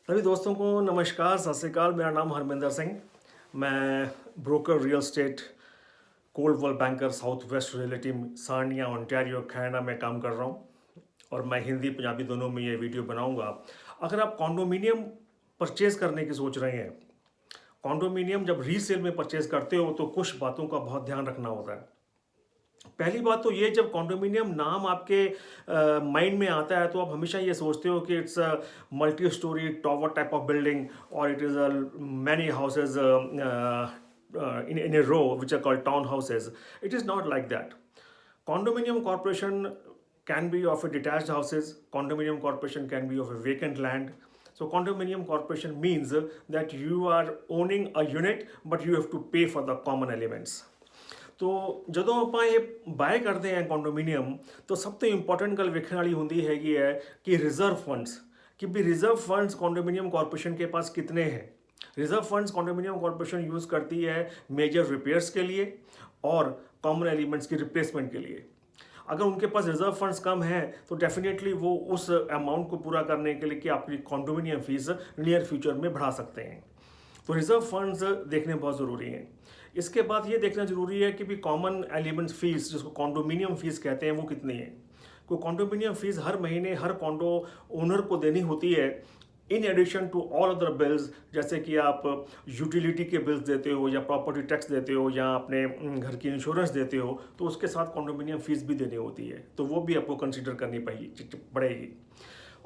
सभी दोस्तों को नमस्कार, सत श्री अकाल। मेरा नाम हरमिंदर सिंह। मैं broker real estate Coldwell Banker south west realty Sarnia Ontario Canada में काम कर रहा हूँ और मैं हिंदी पंजाबी दोनों में ये वीडियो बनाऊंगा। अगर आप कॉन्डोमिनियम परचेज़ करने की सोच रहे हैं, कॉन्डोमिनियम जब रीसेल में परचेज़ करते हो तो कुछ बातों का बहुत ध्यान रखना होता है। पहली बात तो ये, जब कॉन्डोमिनियम नाम आपके माइंड में आता है तो आप हमेशा ये सोचते हो कि it's a multi storey tower type of building और it is a many houses in a row which are called townhouses. It is not like that. Condominium corporation can be of a detached houses. Condominium corporation can be of a vacant land. So condominium corporation means that you are owning a unit but you have to pay for the common elements. तो ਜਦੋਂ ਆਪਾਂ ਇਹ bye ਕਰਦੇ ਹਾਂ ਕੰਡੋਮੀਨੀਅਮ, तो सब तो important गल वेखण वाली होंदी हैगी है कि रिजर्व फंड्स, कि भी रिजर्व फंड्स कंडोमिनियम कॉरपोरेशन के पास कितने हैं। Reserve funds condominium corporation use करती है मेजर रिपेयर्स के लिए और कॉमन एलिमेंट्स की रिप्लेसमेंट के लिए। अगर उनके पास रिजर्व फंड्स कम हैं तो डेफिनेटली वो उस अमाउंट को पूरा करने के लिए कि आपकी कंडोमिनियम फीस नियर फ्यूचर में बढ़ा सकते हैं। तो रिजर्व फंड्स देखने बहुत ज़रूरी हैं। इसके बाद ये देखना ज़रूरी है कि भी कॉमन एलिमेंट्स फीस, जिसको कॉन्डोमिनियम फीस कहते हैं, वो कितनी है। कोई कॉन्डोमिनियम फीस हर महीने हर कॉन्डो ओनर को देनी होती है, in addition to all other bills. जैसे कि आप यूटिलिटी के बिल्स देते हो या प्रॉपर्टी टैक्स देते हो या अपने घर की इंश्योरेंस देते हो, तो उसके साथ कॉन्डोमिनियम फीस भी देनी होती है, तो वो भी आपको कंसिडर करनी पड़ेगी।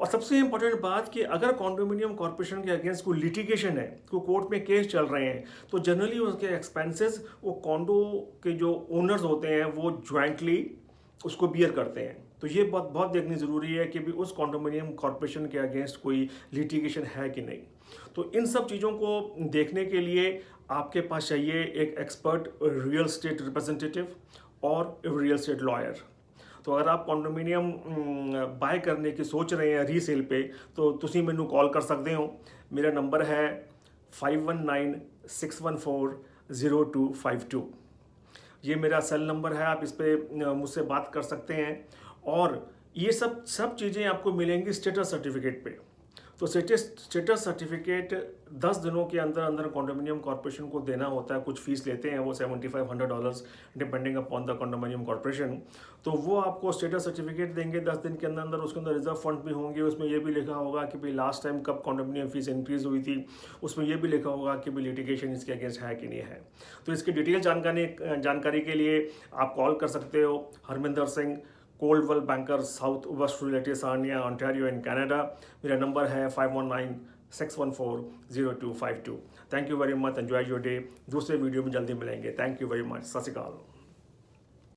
और सबसे इंपॉर्टेंट बात कि अगर कॉन्डोमिनियम कॉर्पोरेशन के अगेंस्ट कोई लिटिगेशन है, कोई कोर्ट में केस चल रहे हैं, तो जनरली उसके एक्सपेंसेस वो कॉन्डो के जो ओनर्स होते हैं वो ज्वाइंटली उसको बियर करते हैं। तो ये बहुत बहुत देखनी ज़रूरी है कि भी उस कॉन्डोमिनियम कॉर्पोरेशन के अगेंस्ट कोई लिटिगेशन है कि नहीं। तो इन सब चीज़ों को देखने के लिए आपके पास चाहिए एक एक्सपर्ट रियल स्टेट रिप्रेजेंटेटिव और रियल स्टेट लॉयर। तो अगर आप कॉन्डोमिनियम बाय करने की सोच रहे हैं रीसेल पे, तो तुसी मैनू कॉल कर सकते हो। मेरा नंबर है 5196140252। ये मेरा सेल नंबर है, आप इस पर मुझसे बात कर सकते हैं। और ये सब चीज़ें आपको मिलेंगी स्टेटस सर्टिफिकेट पे। तो स्टेटस सर्टिफिकेट 10 दिनों के अंदर अंदर कॉन्डोमिनियम कॉर्पोरेशन को देना होता है। कुछ फीस लेते हैं वो $7500 depending upon the condominium corporation. तो वो आपको स्टेटस सर्टिफिकेट देंगे 10 दिन के अंदर अंदर। उसके अंदर रिजर्व फंड भी होंगे, उसमें ये भी लिखा होगा कि भाई लास्ट टाइम कब कॉन्डोमिनियम फीस इंक्रीज हुई थी, उसमें ये भी लिखा होगा कि भाई लिटिगेशन इसके अगेंस्ट है कि नहीं है। तो इसकी डिटेल जानकारी के लिए आप कॉल कर सकते हो। Harminder Singh, Coldwell Banker south west realty Sarnia Ontario in Canada. मेरा नंबर है 5196140252। Thank you very much, enjoy your day. दूसरे वीडियो में जल्दी मिलेंगे। थैंक यू वेरी मच, सत श्री अकाल।